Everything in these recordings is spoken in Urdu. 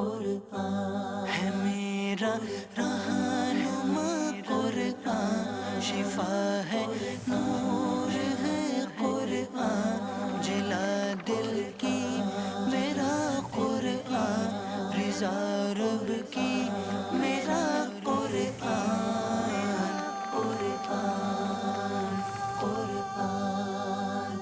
قرآن ہے میرا رہنما، قرآن شفا ہے، نور ہے قرآن، جلا دل کی میرا قرآن، رضا رب کی میرا قرآن، قرآن قرآن۔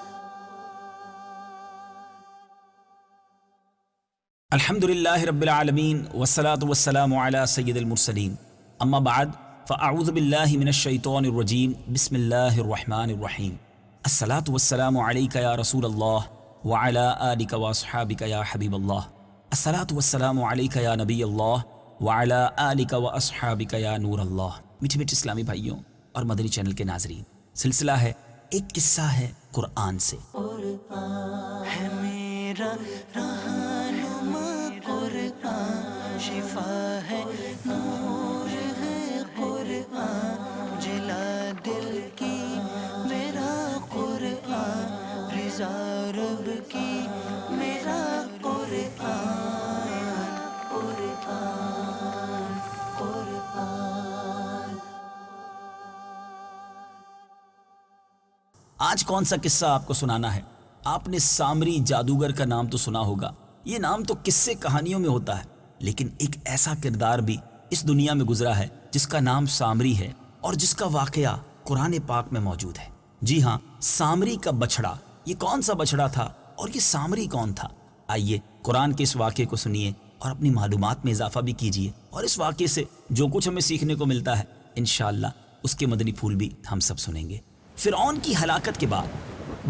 الحمد للہ رب العالمین والصلاة والسلام علی سید المرسلین، اما بعد فاعوذ باللہ من الشیطان الرجیم، بسم اللہ الرحمن الرحیم۔ الصلاة والسلام علیک یا رسول اللہ وعلی آلک واصحابک یا حبیب اللہ، الصلاة والسلام علیک یا نبی اللہ وعلی آلک واصحابک یا نور اللہ۔ میٹھے میٹھے اسلامی بھائیوں اور مدنی چینل کے ناظرین، سلسلہ ہے ایک قصہ ہے قرآن سے۔ قرآن ہے میرا رہنما، قرآن شفا ہے، نور ہے قرآن، جلا دل کی میرا قرآن، رضا رب کی میرا قرآن، قرآن قرآن۔ آج کون سا قصہ آپ کو سنانا ہے؟ آپ نے سامری جادوگر کا نام تو سنا ہوگا۔ یہ نام تو قصے کہانیوں میں ہوتا ہے، لیکن ایک ایسا کردار بھی اس دنیا میں گزرا ہے جس کا نام سامری ہے اور جس کا واقعہ قرآن پاک میں موجود ہے۔ جی ہاں، سامری کا بچھڑا۔ یہ کون سا بچھڑا تھا اور یہ سامری کون تھا؟ آئیے قرآن کے اس واقعے کو سنیے اور اپنی معلومات میں اضافہ بھی کیجیے، اور اس واقعے سے جو کچھ ہمیں سیکھنے کو ملتا ہے انشاءاللہ اس کے مدنی پھول بھی ہم سب سنیں گے۔ فرعون کی ہلاکت کے بعد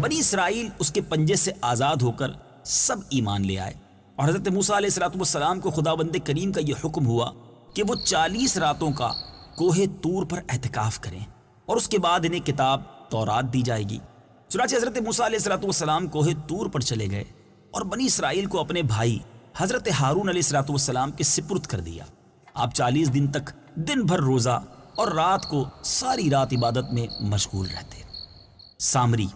بنی اسرائیل اس کے پنجے سے آزاد ہو کر سب ایمان لے آئے، اور حضرت موسیٰ علیہ السلام کو خداوند کریم کا یہ حکم ہوا کہ وہ 40 راتوں کا کوہ طور پر اعتکاف کریں، اور اس کے بعد انہیں کتاب تورات دی جائے گی۔ چنانچہ حضرت موسیٰ علیہ السلام کوہ طور پر چلے گئے اور بنی اسرائیل کو اپنے بھائی حضرت ہارون علیہ السلام کے سپرد کر دیا۔ آپ 40 دن تک دن بھر روزہ اور رات کو ساری رات عبادت میں مشغول رہتے۔ سامری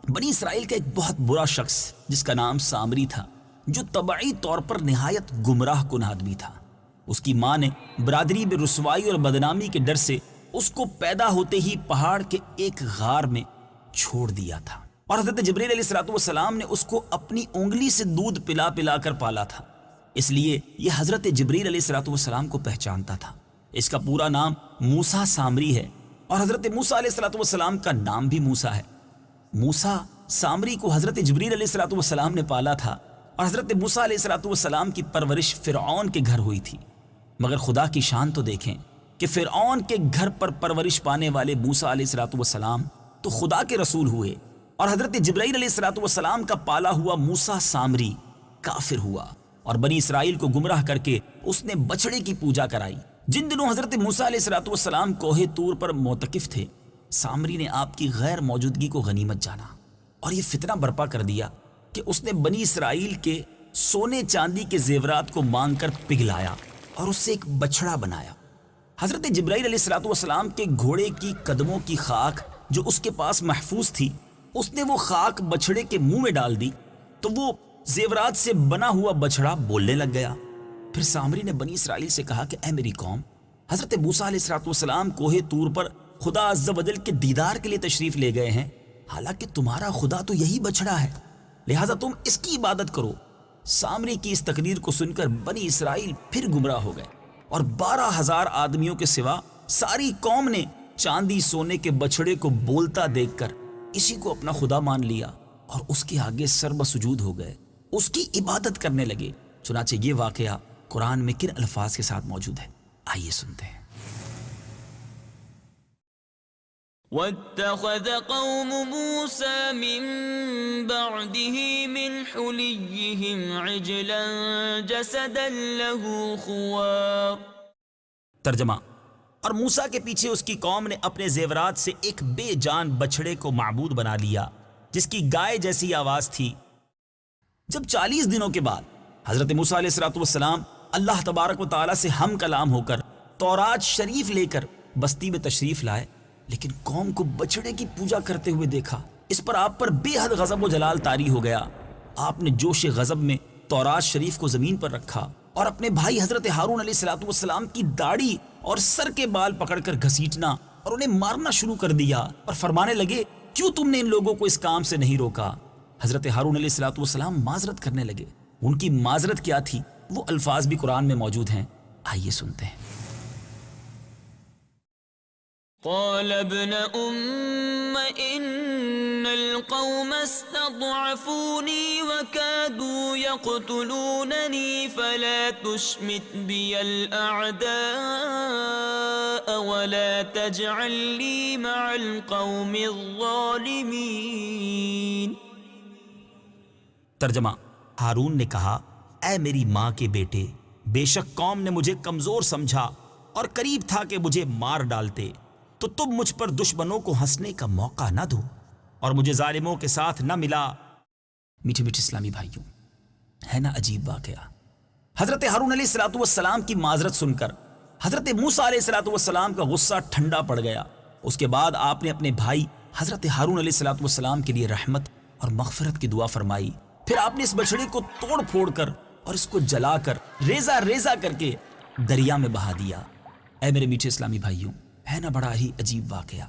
بنی اسرائیل کا ایک بہت برا شخص جس کا نام سامری تھا، جو طبعی طور پر نہایت گمراہ کن آدمی تھا۔ اس کی ماں نے برادری میں رسوائی اور بدنامی کے ڈر سے اس کو پیدا ہوتے ہی پہاڑ کے ایک غار میں چھوڑ دیا تھا، اور حضرت جبریل علیہ السلام نے اس کو اپنی انگلی سے دودھ پلا پلا کر پالا تھا، اس لیے یہ حضرت جبریل علیہ السلام کو پہچانتا تھا۔ اس کا پورا نام موسیٰ سامری ہے، اور حضرت موسیٰ علیہ السلام کا نام بھی موسیٰ ہے۔ موسیٰ سامری کو حضرت جبریل علیہ السلام نے پالا تھا، اور حضرت موسیٰ علیہ السلام کی پرورش فرعون کے گھر ہوئی تھی، مگر خدا کی شان تو دیکھیں کہ فرعون کے گھر پر پرورش پانے والے موسیٰ علیہ السلام تو خدا کے رسول ہوئے، اور حضرت جبرائیل علیہ السلام کا پالا ہوا موسیٰ سامری کافر ہوا، اور بنی اسرائیل کو گمراہ کر کے اس نے بچڑے کی پوجا کرائی۔ جن دنوں حضرت موسیٰ علیہ السلام کوہ طور پر معتکف تھے، سامری نے آپ کی غیر موجودگی کو غنیمت جانا اور یہ فتنہ برپا کر دیا کہ اس نے بنی اسرائیل کے سونے چاندی کے زیورات کو مانگ کر پگھلایا اور اس سے ایک بچڑا بنایا۔ حضرت جبرائیل علیہ السلام کے گھوڑے کی قدموں کی خاک جو اس کے پاس محفوظ تھی، اس نے وہ خاک بچڑے کے منہ میں ڈال دی تو وہ زیورات سے بنا ہوا بچڑا بولنے لگ گیا۔ پھر سامری نے بنی اسرائیل سے کہا کہ اے میری قوم، حضرت موسیٰ علیہ السلام کوہ طور پر خدا عز و جل کے دیدار کے لیے تشریف لے گئے ہیں، حالانکہ تمہارا خدا تو یہی بچڑا ہے، لہٰذا تم اس کی عبادت کرو۔ سامری کی اس تقریر کو سن کر بنی اسرائیل پھر گمراہ ہو گئے، اور 12,000 آدمیوں کے سوا ساری قوم نے چاندی سونے کے بچڑے کو بولتا دیکھ کر اسی کو اپنا خدا مان لیا اور اس کے آگے سر بسجود ہو گئے، اس کی عبادت کرنے لگے۔ چنانچہ یہ واقعہ قرآن میں کن الفاظ کے ساتھ موجود ہے، آئیے سنتے ہیں۔ واتخذ قوم موسى من بعده من حليهم عجلا جسدا له خوار۔ ترجمہ، اور موسیٰ کے پیچھے اس کی قوم نے اپنے زیورات سے ایک بے جان بچھڑے کو معبود بنا لیا جس کی گائے جیسی آواز تھی۔ جب 40 دنوں کے بعد حضرت موسیٰ علیہ السلام اللہ تبارک و تعالیٰ سے ہم کلام ہو کر تورات شریف لے کر بستی میں تشریف لائے، لیکن قوم کو بچڑے کی پوجا کرتے ہوئے دیکھا۔ اس پر آپ پر بے حد غضب و جلال طاری ہو گیا۔ آپ نے جوش غضب میں تورات شریف کو زمین پر رکھا اور اپنے بھائی حضرت ہارون علیہ الصلوۃ والسلام کی داڑھی اور سر کے بال پکڑ کر گھسیٹنا اور انہیں مارنا شروع کر دیا اور فرمانے لگے کیوں تم نے ان لوگوں کو اس کام سے نہیں روکا؟ حضرت ہارون علیہ الصلوۃ والسلام معذرت کرنے لگے. ان کی معذرت کیا تھی وہ الفاظ بھی قرآن میں موجود ہیں، آئیے سنتے ہیں. قال ابن إن القوم استضعفوني وكادوا يقتلونني فلا تشمت بي الأعداء ولا تجعل لي مع القوم الظالمين. ترجمہ: ہارون نے کہا اے میری ماں کے بیٹے، بے شک قوم نے مجھے کمزور سمجھا اور قریب تھا کہ مجھے مار ڈالتے، تو تم مجھ پر دشمنوں کو ہنسنے کا موقع نہ دو اور مجھے ظالموں کے ساتھ نہ ملا. میٹھے میٹھے اسلامی بھائیوں، ہے نا عجیب واقعہ؟ حضرت ہارون علیہ الصلوۃ والسلام کی معذرت سن کر حضرت موسیٰ علیہ الصلوۃ والسلام کا غصہ ٹھنڈا پڑ گیا. اس کے بعد آپ نے اپنے بھائی حضرت ہارون علیہ الصلوۃ والسلام کے لیے رحمت اور مغفرت کی دعا فرمائی. پھر آپ نے اس بچڑے کو توڑ پھوڑ کر اور اس کو جلا کر ریزہ ریزہ کر کے دریا میں بہا دیا. اے میرے میٹھے اسلامی بھائیوں، ہے نا بڑا ہی عجیب واقعہ؟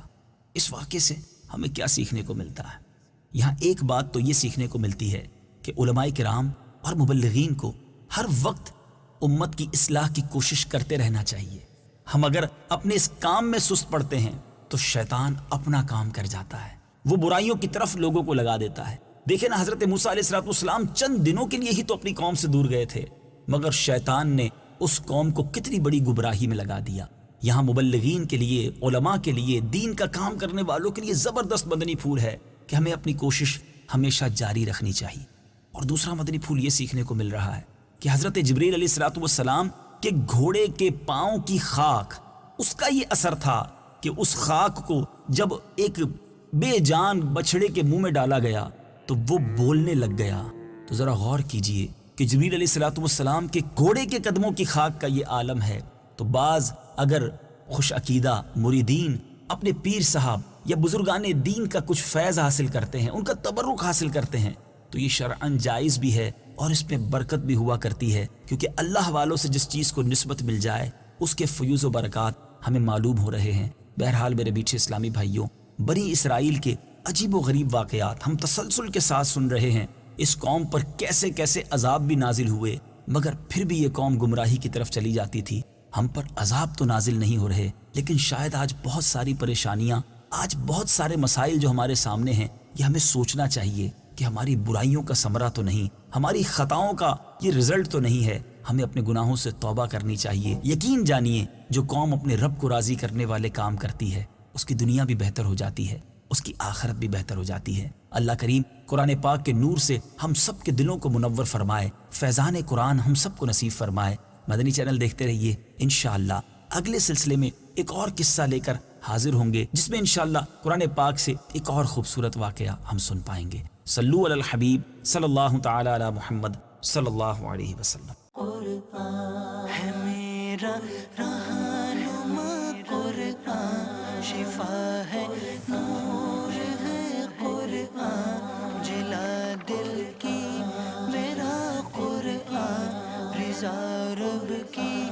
اس واقعے سے ہمیں کیا سیکھنے کو ملتا ہے؟ یہاں ایک بات تو یہ سیکھنے کو ملتی ہے کہ علماء کرام اور مبلغین کو ہر وقت امت کی اصلاح کی کوشش کرتے رہنا چاہیے. ہم اگر اپنے اس کام میں سست پڑتے ہیں تو شیطان اپنا کام کر جاتا ہے، وہ برائیوں کی طرف لوگوں کو لگا دیتا ہے. دیکھیں نا، حضرت موسیٰ علیہ الصلوۃ والسلام چند دنوں کے لیے ہی تو اپنی قوم سے دور گئے تھے، مگر شیطان نے اس قوم کو کتنی بڑی گمراہی میں لگا دیا. یہاں مبلغین کے لیے، علماء کے لیے، دین کا کام کرنے والوں کے لیے زبردست مدنی پھول ہے کہ ہمیں اپنی کوشش ہمیشہ جاری رکھنی چاہیے. اور دوسرا مدنی پھول یہ سیکھنے کو مل رہا ہے کہ حضرت جبریل علیہ الصلوۃ والسلام کے گھوڑے کے پاؤں کی خاک، اس کا یہ اثر تھا کہ اس خاک کو جب ایک بے جان بچڑے کے منہ میں ڈالا گیا تو وہ بولنے لگ گیا. تو ذرا غور کیجئے کہ جبریل علیہ الصلوۃ والسلام کے گھوڑے کے قدموں کی خاک کا یہ عالم ہے. تو بعض اگر خوش عقیدہ مریدین اپنے پیر صاحب یا بزرگان دین کا کچھ فیض حاصل کرتے ہیں، ان کا تبرک حاصل کرتے ہیں، تو یہ شرعاً جائز بھی ہے اور اس میں برکت بھی ہوا کرتی ہے، کیونکہ اللہ والوں سے جس چیز کو نسبت مل جائے اس کے فیوز و برکات ہمیں معلوم ہو رہے ہیں. بہرحال میرے میٹھے اسلامی بھائیوں، بنی اسرائیل کے عجیب و غریب واقعات ہم تسلسل کے ساتھ سن رہے ہیں. اس قوم پر کیسے کیسے عذاب بھی نازل ہوئے، مگر پھر بھی یہ قوم گمراہی کی طرف چلی جاتی تھی. ہم پر عذاب تو نازل نہیں ہو رہے، لیکن شاید آج بہت ساری پریشانیاں، آج بہت سارے مسائل جو ہمارے سامنے ہیں، یہ ہمیں سوچنا چاہیے کہ ہماری برائیوں کا ثمرہ تو نہیں، ہماری خطاؤں کا یہ رزلٹ تو نہیں ہے. ہمیں اپنے گناہوں سے توبہ کرنی چاہیے. یقین جانیے جو قوم اپنے رب کو راضی کرنے والے کام کرتی ہے، اس کی دنیا بھی بہتر ہو جاتی ہے، اس کی آخرت بھی بہتر ہو جاتی ہے. اللہ کریم قرآن پاک کے نور سے ہم سب کے دلوں کو منور فرمائے، فیضان قرآن ہم سب کو نصیب فرمائے. مدنی چینل دیکھتے رہیے. انشاءاللہ اگلے سلسلے میں ایک اور قصہ لے کر حاضر ہوں گے، جس میں انشاءاللہ قرآن پاک سے ایک اور خوبصورت واقعہ ہم سن پائیں گے. صلو علی الحبیب صلی اللہ تعالی علی محمد صلی اللہ علیہ وسلم. قرآن ہے میرا رہنما، قرآن شفا ہے، نور ہے قرآن، جلا دل کی میرا قرآن، رضا رب کی